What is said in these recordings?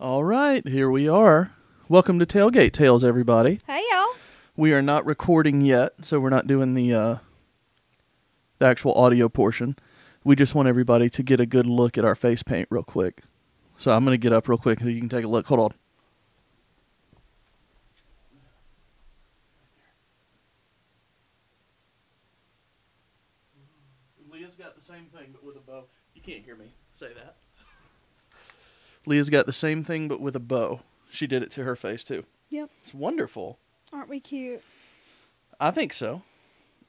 All right, here we are. Welcome to Tailgate Tales, everybody. Hey, y'all. We are not recording yet, so we're not doing the actual audio portion. We just want everybody to get a good look at our face paint real quick. So I'm going to get up real quick so you can take a look. Hold on. Leah's got the same thing, but with a bow. You can't hear me say that. Leah's got the same thing, but with a bow. She did it to her face, too. Yep. It's wonderful. Aren't we cute? I think so.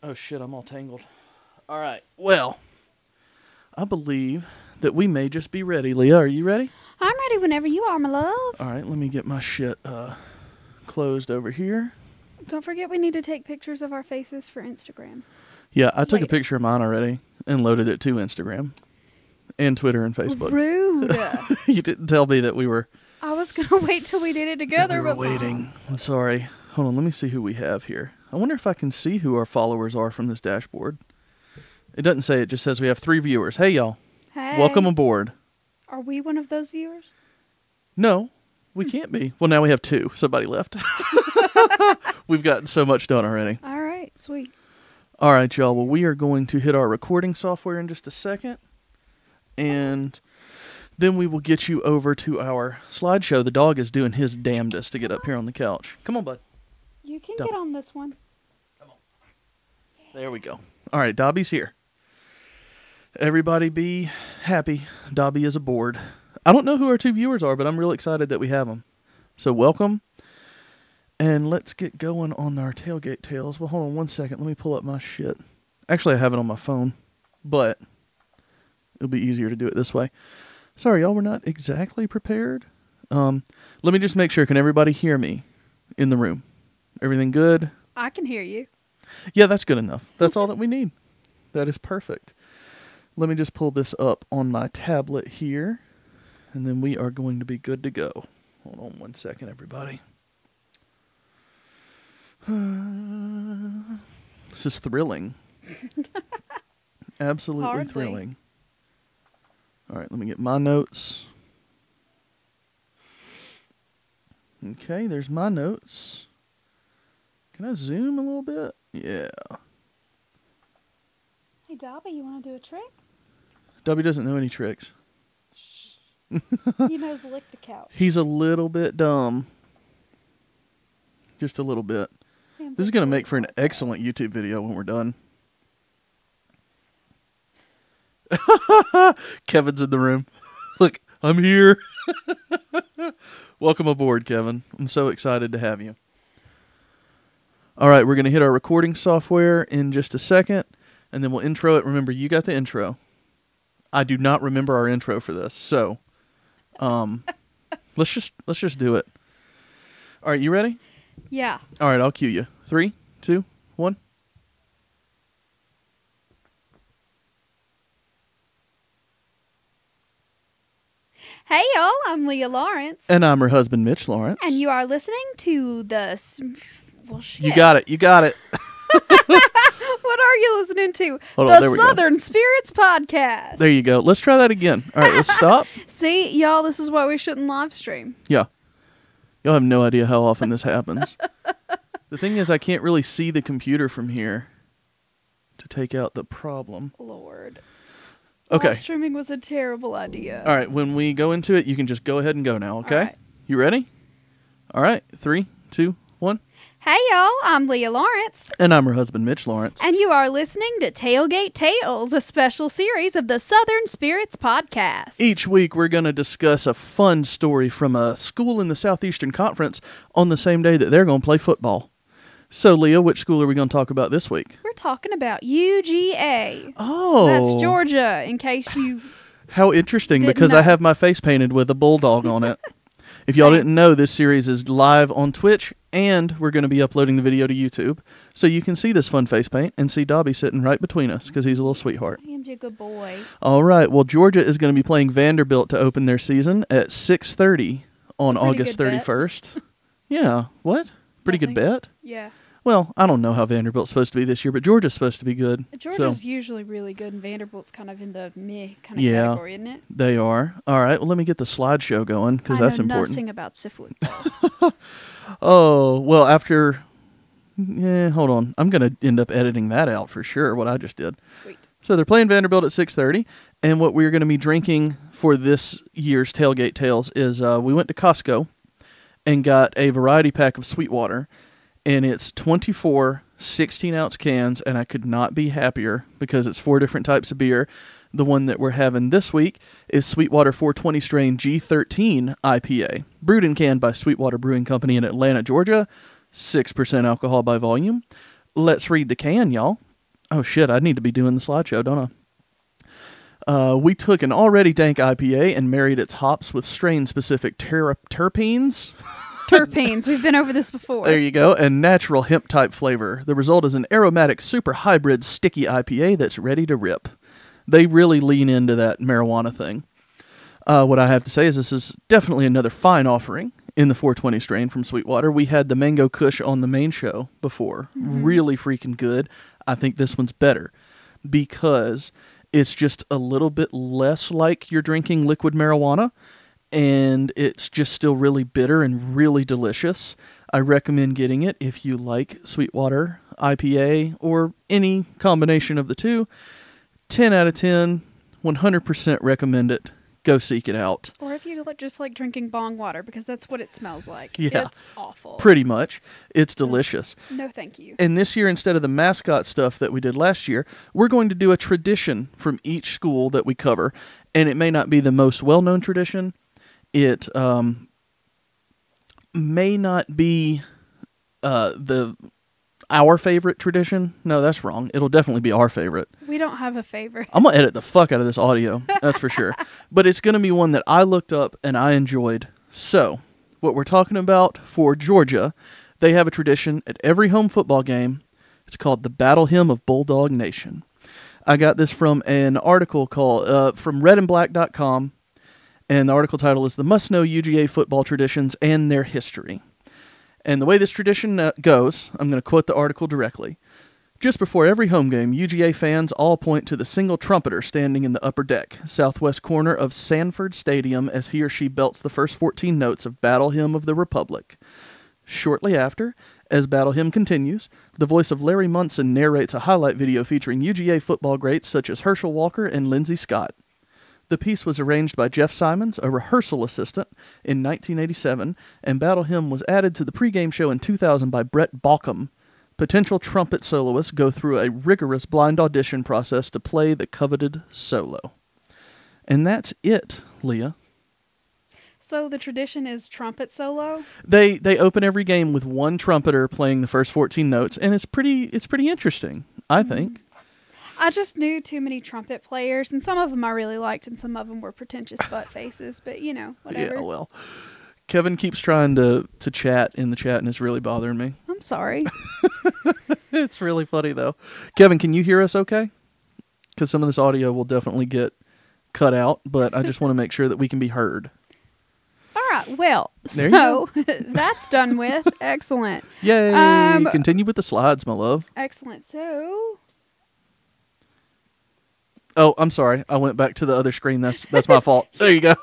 Oh, shit, I'm all tangled. All right, well, I believe that we may just be ready. Leah, are you ready? I'm ready whenever you are, my love. All right, let me get my shit closed over here. Don't forget we need to take pictures of our faces for Instagram. Yeah, I took a picture of mine already and loaded it to Instagram and Twitter and Facebook. Rude. You didn't tell me that we were... I was going to wait till we did it together. We were waiting. I'm sorry. Hold on, let me see who we have here. I wonder if I can see who our followers are from this dashboard. It doesn't say, it just says we have 3 viewers. Hey, y'all. Hey. Welcome aboard. Are we one of those viewers? No, we can't be. Well, now we have 2. Somebody left. We've gotten so much done already. All right, sweet. All right, y'all. Well, we are going to hit our recording software in just a second. And then we will get you over to our slideshow. The dog is doing his damnedest to get up here on the couch. Come on, bud. You can Dobby. get on this one. Come on. There we go. All right, Dobby's here. Everybody be happy. Dobby is aboard. I don't know who our 2 viewers are, but I'm real excited that we have them. So welcome. And let's get going on our Tailgate Tales. Well, hold on one second. Let me pull up my shit. Actually, I have it on my phone, but it'll be easier to do it this way. Sorry, y'all, we're not exactly prepared. Let me just make sure. Can everybody hear me in the room? Everything good? I can hear you. Yeah, that's good enough. That's all that we need. That is perfect. Let me just pull this up on my tablet here, and then we are going to be good to go. Hold on one second, everybody. This is thrilling. Absolutely Hardly. thrilling. All right, let me get my notes. Okay, there's my notes. Can I zoom a little bit? Yeah. Hey, Dobby, you want to do a trick? Dobby doesn't know any tricks. He knows lick the couch. He's a little bit dumb. Just a little bit. Man, This is going to make for an excellent YouTube video when we're done. Kevin's in the room. Look, I'm here. Welcome aboard, Kevin. I'm so excited to have you. All right, we're going to hit our recording software in just a second, and then we'll intro it. Remember, you got the intro. I do not remember our intro for this, so let's just do it. All right, you ready? Yeah. All right, I'll cue you. 3, 2, 1. Hey, y'all, I'm Leah Lawrence. And I'm her husband, Mitch Lawrence. And you are listening to the... Well, shit. You got it. You got it. What are you listening to? Hold on, there The we go. Southern Spirits Podcast. There you go. Let's try that again. All right, let's stop. See, y'all, this is why we shouldn't live stream. Yeah. Y'all have no idea how often this happens. The thing is, I can't really see the computer from here to take out the problem. Lord. Okay. Live streaming was a terrible idea. All right, when we go into it, you can just go ahead and go now, okay? All right. You ready? All right, 3, 2, 1. Hey, y'all, I'm Leah Lawrence. And I'm her husband, Mitch Lawrence. And you are listening to Tailgate Tales, a special series of the Southern Spirits Podcast. Each week, we're going to discuss a fun story from a school in the Southeastern Conference on the same day that they're going to play football. So, Leah, which school are we going to talk about this week? We're talking about UGA. Oh. That's Georgia, in case you... How interesting, Didn't because know. I have my face painted with a bulldog on it. If y'all Same. didn't know, this series is live on Twitch, and we're going to be uploading the video to YouTube. So you can see this fun face paint and see Dobby sitting right between us, because he's a little sweetheart. I am a good boy. All right, well, Georgia is going to be playing Vanderbilt to open their season at 6:30 on pretty August good bet. 31st. Yeah, what? Pretty good Nothing. bet? Yeah. Well, I don't know how Vanderbilt's supposed to be this year, but Georgia's supposed to be good. Georgia's usually really good, and Vanderbilt's kind of in the meh kind of Yeah, category, isn't it? they are. All right, well, let me get the slideshow going because that's I know important. nothing about football. Oh, well, after... Yeah, hold on. I'm going to end up editing that out for sure, what I just did. Sweet. So they're playing Vanderbilt at 6:30, and what we're going to be drinking for this year's Tailgate Tales is we went to Costco and got a variety pack of Sweetwater, and it's 24 16-ounce cans, and I could not be happier because it's 4 different types of beer. The one that we're having this week is Sweetwater 420 Strain G13 IPA, brewed and canned by Sweetwater Brewing Company in Atlanta, Georgia, 6% alcohol by volume. Let's read the can, y'all. Oh, shit, I need to be doing the slideshow, don't I? We took an already dank IPA and married its hops with strain-specific terpenes. Terpenes. We've been over this before. There you go. And natural hemp-type flavor. The result is an aromatic, super hybrid, sticky IPA that's ready to rip. They really lean into that marijuana thing. What I have to say is this is definitely another fine offering in the 420 strain from Sweetwater. We had the Mango Kush on the main show before. Mm-hmm. Really freaking good. I think this one's better because it's just a little bit less like you're drinking liquid marijuana, and it's just still really bitter and really delicious. I recommend getting it if you like Sweetwater IPA or any combination of the two. 10 out of 10, 100% recommend it. Go seek it out. Or if you just like drinking bong water, because that's what it smells like. Yeah, it's awful. Pretty much. It's delicious. No, thank you. And this year, instead of the mascot stuff that we did last year, we're going to do a tradition from each school that we cover. And it may not be the most well-known tradition. It may not be our favorite tradition. No, that's wrong. It'll definitely be our favorite. We don't have a favorite. I'm going to edit the fuck out of this audio. That's for sure. But it's going to be one that I looked up and I enjoyed. So, what we're talking about for Georgia, they have a tradition at every home football game. It's called the Battle Hymn of Bulldog Nation. I got this from an article called from redandblack.com. And the article title is The Must-Know UGA Football Traditions and Their History. And the way this tradition goes, I'm going to quote the article directly. Just before every home game, UGA fans all point to the single trumpeter standing in the upper deck, southwest corner of Sanford Stadium, as he or she belts the first 14 notes of Battle Hymn of the Republic. Shortly after, as Battle Hymn continues, the voice of Larry Munson narrates a highlight video featuring UGA football greats such as Herschel Walker and Lindsey Scott. The piece was arranged by Jeff Simons, a rehearsal assistant, in 1987, and Battle Hymn was added to the pregame show in 2000 by Brett Balcom. Potential trumpet soloists go through a rigorous blind audition process to play the coveted solo. And that's it, Leah. So the tradition is trumpet solo? They open every game with one trumpeter playing the first 14 notes, and it's pretty interesting, I think. I just knew too many trumpet players, and some of them I really liked, and some of them were pretentious butt faces, but, whatever. Yeah, well, Kevin keeps trying to chat in the chat, and it's really bothering me. I'm sorry. It's really funny, though. Kevin, can you hear us okay? Because some of this audio will definitely get cut out, but I just want to make sure that we can be heard. All right, well, so that's done with. Excellent. Yay! Continue with the slides, my love. Excellent. So... Oh, I'm sorry. I went back to the other screen. That's my fault. There you go.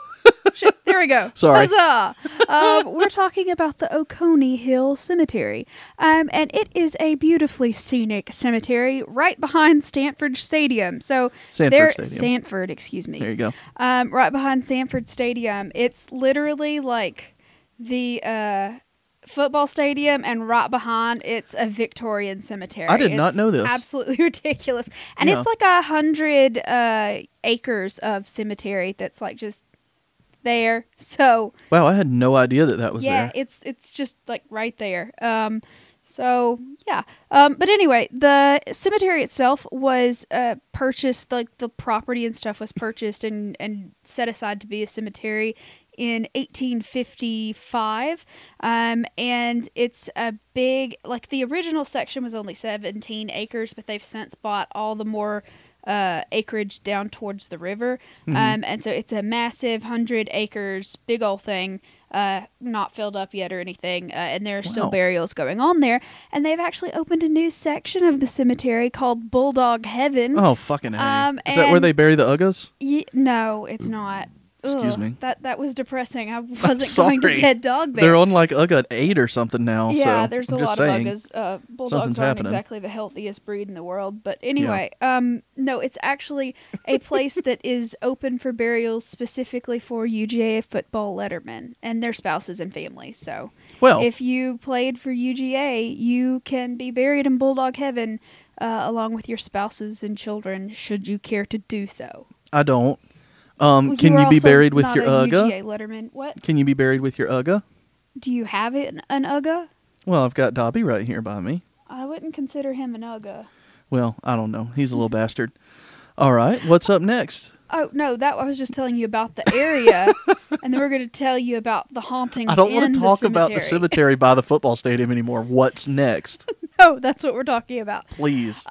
Shit, there we go. Sorry. Huzzah! We're talking about the Oconee Hill Cemetery. And it is a beautifully scenic cemetery right behind Sanford Stadium. So Sanford, excuse me. There you go. Right behind Sanford Stadium. It's literally like the football stadium, and right behind it's a Victorian cemetery. I did not know this. Absolutely ridiculous. And it's like 100 acres of cemetery that's like just there. So wow, I had no idea that was there. Yeah, it's just like right there. So yeah. But anyway, the cemetery itself was purchased, like the property and stuff was purchased and set aside to be a cemetery in 1855, and it's a big, like the original section was only 17 acres, but they've since bought all the more acreage down towards the river. Mhm. And so it's a massive 100 acres, big old thing, not filled up yet or anything. And there are still Wow. burials going on there. And they've actually opened a new section of the cemetery called Bulldog Heaven. Oh, fucking A. Is that where and they bury the Uggas? No, it's not. Excuse Ugh, me. That was depressing. I wasn't going to sorry. Dead Dog there. They're on like Ugga 8 or something now. Yeah, so there's I'm a just lot saying, of Uggas. Bulldogs something's aren't happening. exactly the healthiest breed in the world. But anyway, no, it's actually a place that is open for burials specifically for UGA football lettermen and their spouses and families. So Well, if you played for UGA, you can be buried in Bulldog Heaven along with your spouses and children should you care to do so. I don't. Well, Can are you be also buried with not your a Ugga? UGA letterman. What? Can you be buried with your Ugga? Do you have an Ugga? Well, I've got Dobby right here by me. I wouldn't consider him an Ugga. Well, I don't know. He's a little bastard. All right. What's up next? Oh, no, I was just telling you about the area, and then we're going to tell you about the hauntings I don't want to talk about the cemetery by the football stadium anymore. What's next? No, that's what we're talking about. Please.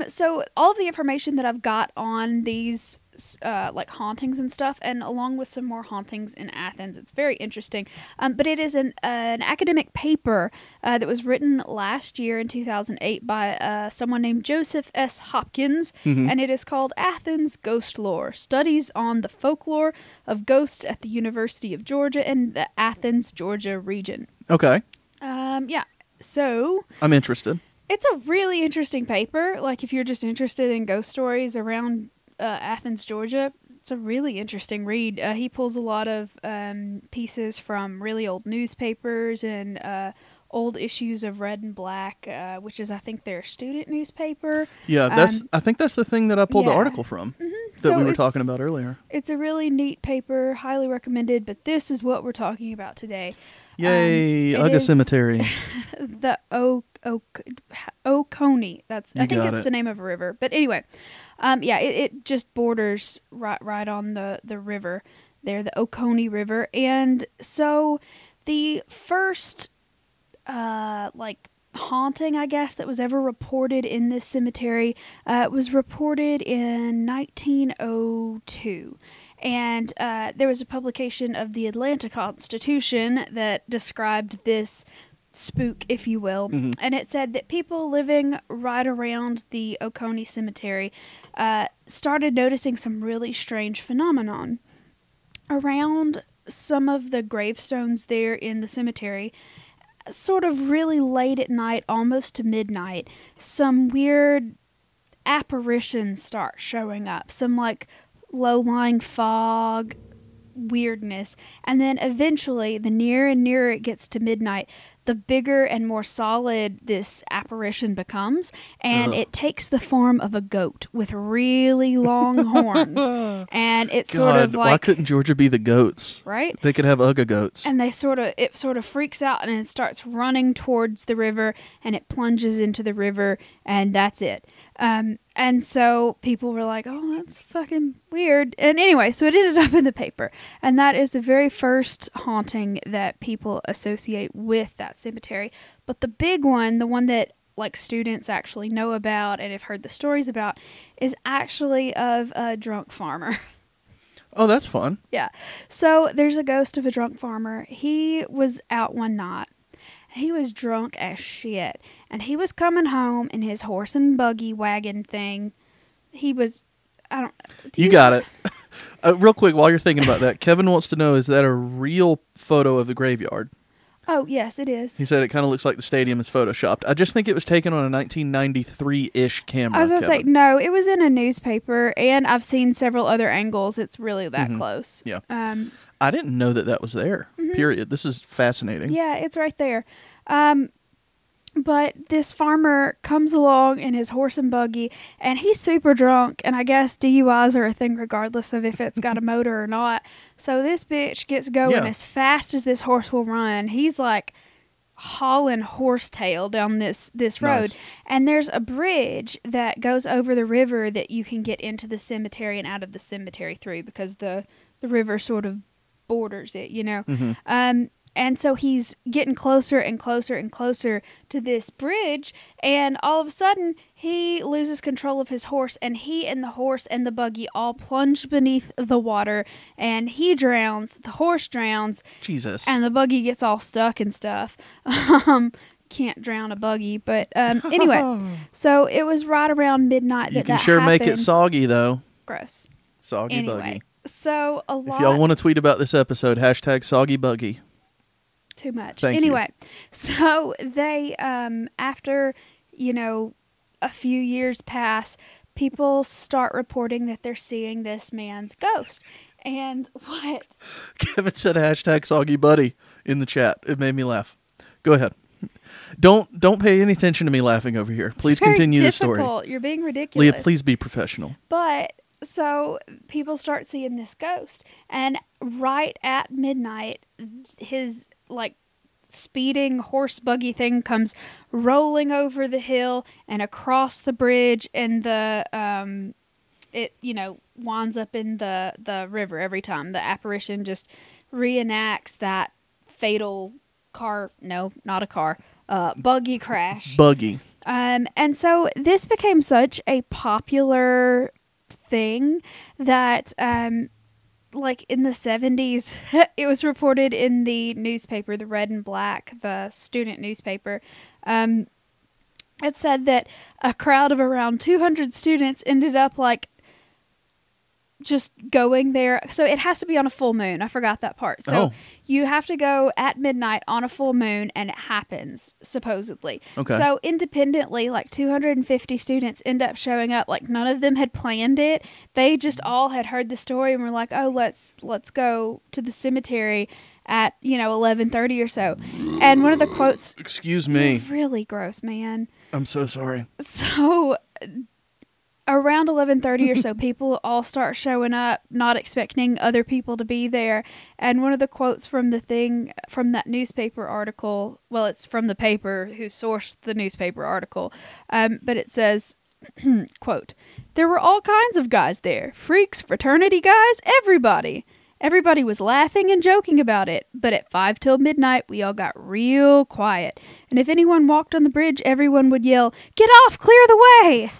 So all of the information that I've got on these like hauntings and stuff, and along with some more hauntings in Athens, it's very interesting. But it is an academic paper that was written last year in 2008 by someone named Joseph S. Hopkins, and it is called Athens Ghost Lore: Studies on the Folklore of Ghosts at the University of Georgia and the Athens, Georgia region. Okay. Yeah. So I'm interested. it's a really interesting paper. Like if you're just interested in ghost stories around Athens, Georgia, it's a really interesting read. He pulls a lot of pieces from really old newspapers and old issues of Red and Black, which is, I think, their student newspaper. Yeah, I think that's the thing that I pulled the yeah. article from that So we were it's- talking about earlier. It's a really neat paper, highly recommended, but this is what we're talking about today. Yay, it Ugga is- Cemetery. The Oconee. I think got it's it. the name of a river. But anyway, yeah, it just borders right on the river there, the Oconee River. And so the first like haunting, I guess, that was ever reported in this cemetery was reported in 1902. And there was a publication of the Atlanta Constitution that described this spook, if you will. And it said that people living right around the Oconee Cemetery started noticing some really strange phenomenon. Around some of the gravestones there in the cemetery, sort of really late at night, almost to midnight, some weird apparitions start showing up. Some like low-lying fog weirdness, and then eventually, the nearer and nearer it gets to midnight, the bigger and more solid this apparition becomes, and it takes the form of a goat with really long horns. And it's sort of like, why couldn't Georgia be the goats? right? They could have Ugga goats. And it sort of freaks out and it starts running towards the river, and it plunges into the river, and that's it. And so people were like, oh, that's fucking weird. And anyway, so it ended up in the paper. And that is the very first haunting that people associate with that cemetery. But the big one, the one that like students actually know about and have heard the stories about, is actually of a drunk farmer. Oh, that's fun. Yeah. So there's a ghost of a drunk farmer. He was out one night. He was drunk as shit. And he was coming home in his horse and buggy wagon thing. He was, You got it. Real quick, while you're thinking about that, Kevin wants to know, is that a real photo of the graveyard? Oh, yes, it is. He said it kind of looks like the stadium is photoshopped. I just think it was taken on a 1993-ish camera. I was going to say, Kevin. no, it was in a newspaper, and I've seen several other angles. It's really that close. Yeah. I didn't know that was there, period. This is fascinating. Yeah, it's right there. But this farmer comes along in his horse and buggy, and he's super drunk, and I guess DUIs are a thing regardless of if it's got a motor or not. So this bitch gets going as fast as this horse will run. He's like hauling horsetail down this road. Nice. And there's a bridge that goes over the river that you can get into the cemetery and out of the cemetery through, because the river sort of borders it, you know. And so he's getting closer and closer and closer to this bridge, and all of a sudden he loses control of his horse, and he and the horse and the buggy all plunge beneath the water, and he drowns, the horse drowns, Jesus. and the buggy gets all stuck and stuff. Can't drown a buggy, but anyway, so it was right around midnight you can sure happened. make it soggy though. Gross. Soggy Anyway, buggy. so a lot. If y'all want to tweet about this episode, hashtag soggy buggy. Too much. Thank anyway, so they, after, a few years pass, people start reporting that they're seeing this man's ghost. And what? Kevin said hashtag soggy buddy in the chat. It made me laugh. Go ahead. Don't pay any attention to me laughing over here. Please continue the story. You're being ridiculous. Leah, please be professional. But so people start seeing this ghost, and right at midnight, his speeding horse buggy thing comes rolling over the hill and across the bridge, and it winds up in the river every time. The apparition just reenacts that fatal buggy crash. Buggy. And so this became such a popular thing that in the 70s, it was reported in the newspaper, the Red and Black, the student newspaper. It said that a crowd of around 200 students ended up just going there. So it has to be on a full moon. I forgot that part. So you have to go at midnight on a full moon, and it happens, supposedly. Okay. So independently, 250 students end up showing up. None of them had planned it. They just all had heard the story and were like, oh, let's go to the cemetery at 11:30 or so. And one of the quotes, excuse me, really gross, man. I'm so sorry. So around 11:30 or so, people all start showing up, not expecting other people to be there. And one of the quotes from that newspaper article, well, it's from the paper who sourced the newspaper article, but it says, quote, "There were all kinds of guys there. Freaks, fraternity guys, everybody. Everybody was laughing and joking about it, but at 5 till midnight, we all got real quiet. And if anyone walked on the bridge, everyone would yell, 'Get off, clear the way!'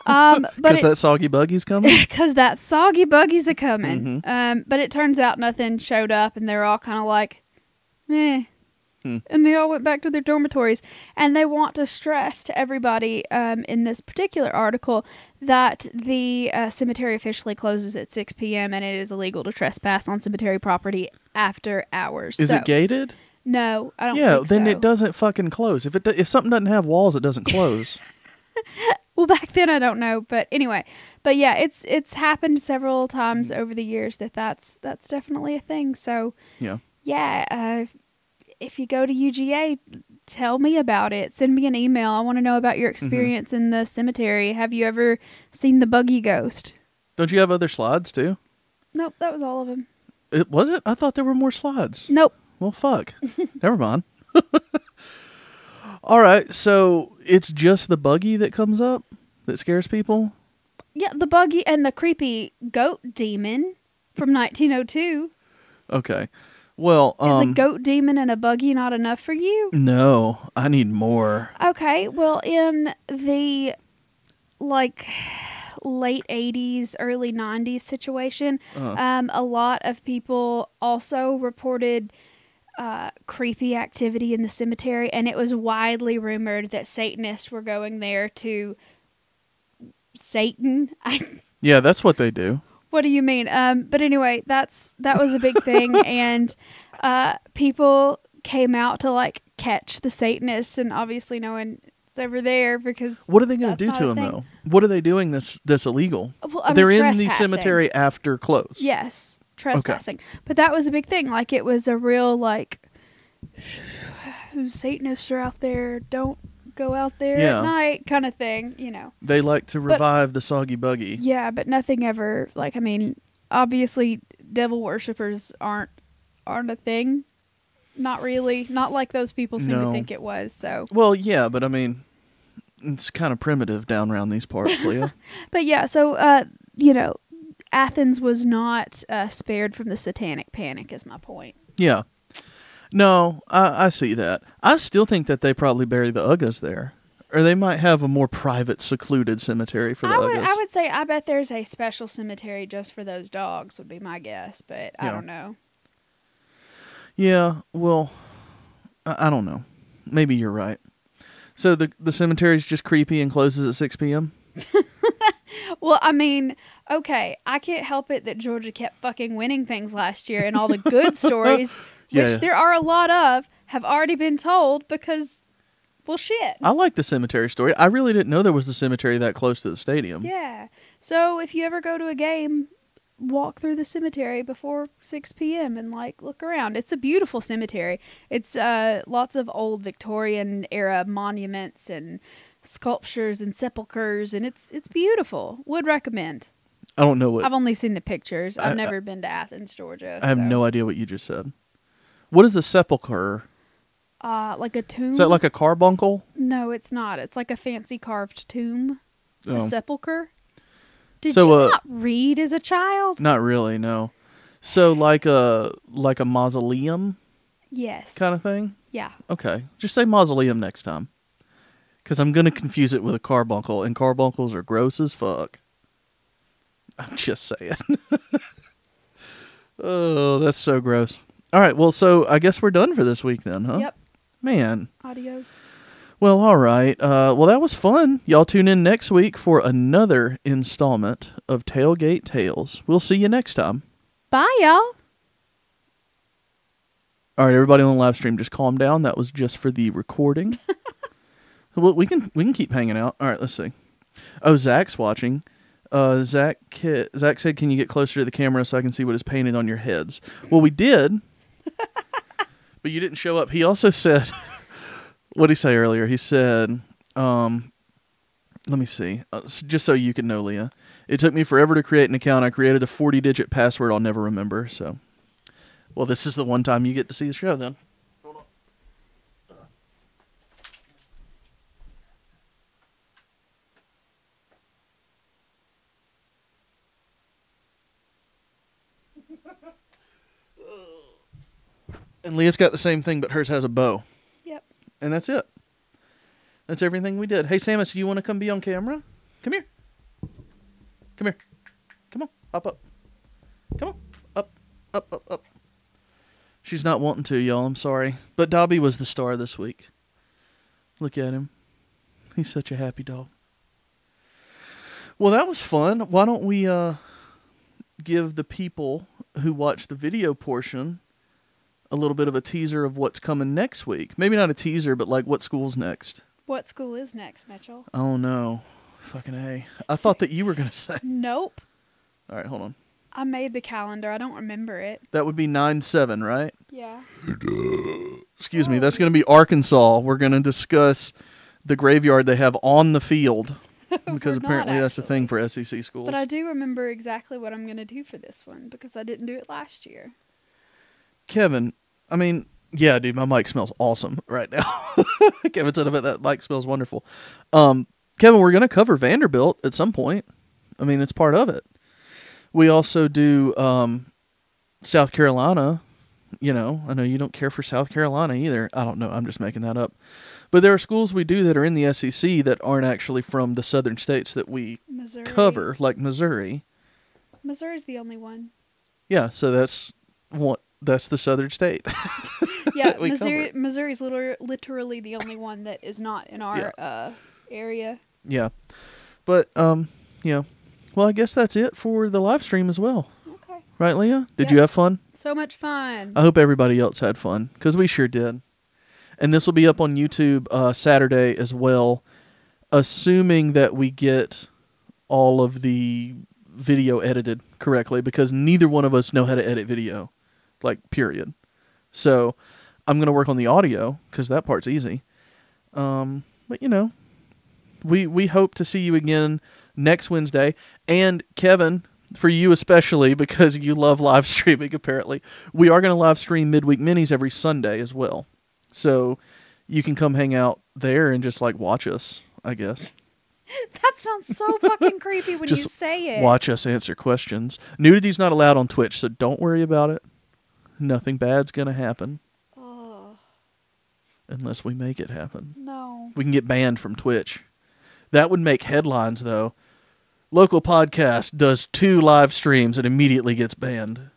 Because that soggy buggy's coming? Because that soggy buggy's a coming. But it turns out nothing showed up, and they're all kind of like, meh. And they all went back to their dormitories. And they want to stress to everybody in this particular article that the cemetery officially closes at 6 p.m. and it is illegal to trespass on cemetery property after hours. Is it gated? No, I don't think so. Yeah, then it doesn't fucking close. If something doesn't have walls, it doesn't close. Well, back then I don't know, but anyway. But yeah, it's happened several times over the years that's definitely a thing. So yeah, if you go to UGA, tell me about it. Send me an email. I want to know about your experience in the cemetery. Have you ever seen the buggy ghost? Don't you have other slides too? Nope, that was all of them. Was it? I thought there were more slides. Nope. Well, fuck. Never mind. All right, so it's just the buggy that comes up that scares people? Yeah, the buggy and the creepy goat demon from 1902. Okay. Well, is a goat demon and a buggy not enough for you? No, I need more. Okay, well, in the late 80s, early 90s situation, a lot of people also reported creepy activity in the cemetery, and it was widely rumored that Satanists were going there to Satan. Yeah, that's what they do. What do you mean? But anyway, that was a big thing, and people came out to catch the Satanists, and obviously no one's ever there because. What are they going to do to them though? What are they doing this illegal? Well, they're in the cemetery after close. Yes, trespassing. Okay. But that was a big thing. It was a real Satanists are out there. Don't go out there at night kind of thing, They like to revive the soggy buggy. Yeah, but nothing ever, obviously devil worshippers aren't a thing. Not really. Not like those people seem to think it was, so. Well, yeah, but it's kind of primitive down around these parts, Leah. But yeah, so, Athens was not spared from the satanic panic is my point. Yeah. No, I see that. I still think that they probably bury the Uggas there. Or they might have a more private, secluded cemetery for the Uggas. I would say I bet there's a special cemetery just for those dogs would be my guess, but I don't know. Yeah, well, I don't know. Maybe you're right. So the cemetery's just creepy and closes at 6 p.m.? Well, I mean, okay, I can't help it that Georgia kept fucking winning things last year, and all the good stories, which there are a lot of, have already been told because, well, shit. I like the cemetery story. I really didn't know there was a cemetery that close to the stadium. Yeah. So if you ever go to a game, walk through the cemetery before 6 p.m. and, like, look around. It's a beautiful cemetery. It's lots of old Victorian era monuments and sculptures and sepulchers, and it's beautiful. Would recommend. I don't know what. I've only seen the pictures. I've never been to Athens, Georgia. I have no idea what you just said. What is a sepulcher? Like a tomb. Is that like a carbuncle? No, it's not. It's like a fancy carved tomb. Oh. A sepulcher. Did you not read as a child? Not really, no. So like a mausoleum? Yes. Kind of thing? Yeah. Okay. Just say mausoleum next time. Because I'm going to confuse it with a carbuncle, and carbuncles are gross as fuck. I'm just saying. Oh, that's so gross. All right, well, so I guess we're done for this week then, huh? Yep. Man. Adios. Well, all right. Well, that was fun. Y'all tune in next week for another installment of Tailgate Tales. We'll see you next time. Bye, y'all. All right, everybody on the live stream, just calm down. That was just for the recording. Well, we can keep hanging out. All right, let's see. Oh, Zach's watching. Zach said, "Can you get closer to the camera so I can see what is painted on your heads?" Well, we did, but you didn't show up. He also said, what did he say earlier? He said, let me see, just so you can know, Leah. It took me forever to create an account. I created a 40-digit password I'll never remember. So, well, this is the one time you get to see the show then. And Leah's got the same thing, but hers has a bow. Yep. And that's it. That's everything we did. Hey, Samus, do you want to come be on camera? Come here. Come here. Come on. Hop up. Come on. Up, up, up, up. She's not wanting to, y'all. I'm sorry. But Dobby was the star this week. Look at him. He's such a happy dog. Well, that was fun. Why don't we give the people who watch the video portion a little bit of a teaser of what's coming next week. Maybe not a teaser, but like what school's next. What school is next, Mitchell? Oh, no. Fucking A. I thought that you were going to say. Nope. All right, hold on. I made the calendar. I don't remember it. That would be 9/7, right? Yeah. Excuse me. That's going to be Arkansas. We're going to discuss the graveyard they have on the field. Because apparently that's a thing for SEC schools. But I do remember exactly what I'm going to do for this one because I didn't do it last year. Kevin, I mean, yeah, dude, my mic smells awesome right now. Kevin said, I bet that mic smells wonderful. Kevin, we're going to cover Vanderbilt at some point. I mean, it's part of it. We also do South Carolina. You know, I know you don't care for South Carolina either. I don't know. I'm just making that up. But there are schools we do that are in the SEC that aren't actually from the southern states that we cover, like Missouri. Missouri's the only one. Yeah, so that's the southern state. Yeah, Missouri's literally the only one that is not in our area. Yeah. But, yeah. Well, I guess that's it for the live stream as well. Okay. Right, Leah? Did you have fun? So much fun. I hope everybody else had fun, because we sure did. And this will be up on YouTube Saturday as well, assuming that we get all of the video edited correctly, because neither one of us know how to edit video, like, period. So I'm going to work on the audio, because that part's easy. But, you know, we hope to see you again next Wednesday. And, Kevin, for you especially, because you love live streaming, apparently, we are going to live stream Midweek Minis every Sunday as well. So you can come hang out there and just, like, watch us, I guess. That sounds so fucking creepy when you say it. Watch us answer questions. Nudity's not allowed on Twitch, so don't worry about it. Nothing bad's going to happen. Oh. Unless we make it happen. No. We can get banned from Twitch. That would make headlines, though. Local podcast does 2 live streams and immediately gets banned.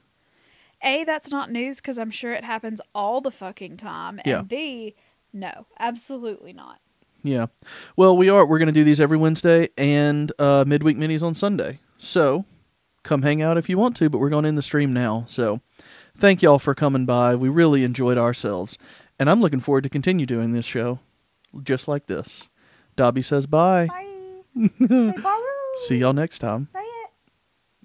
A, that's not news because I'm sure it happens all the fucking time. And Yeah. B, no, absolutely not. Yeah. Well, we're going to do these every Wednesday and midweek minis on Sunday. So come hang out if you want to, but we're going to end the stream now. So thank y'all for coming by. We really enjoyed ourselves. And I'm looking forward to continue doing this show just like this. Dobby says bye. Bye. Say bye. See y'all next time. Say it.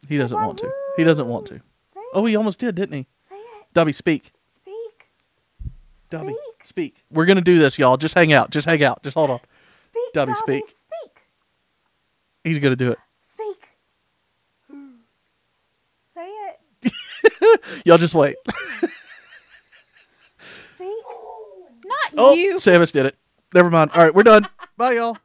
He doesn't want to. He doesn't want to. Say it. Oh, he almost did, didn't he? Say it. Dobby, speak. Speak. Dobby, Speak. speak. We're going to do this, y'all. Just hang out. Just hang out. Just hold on. Speak. Dobby, speak. Speak. He's going to do it. Speak. Say it. Y'all just wait. Speak. Not Oh, you. Samus did it. Never mind. All right, we're done. Bye, y'all.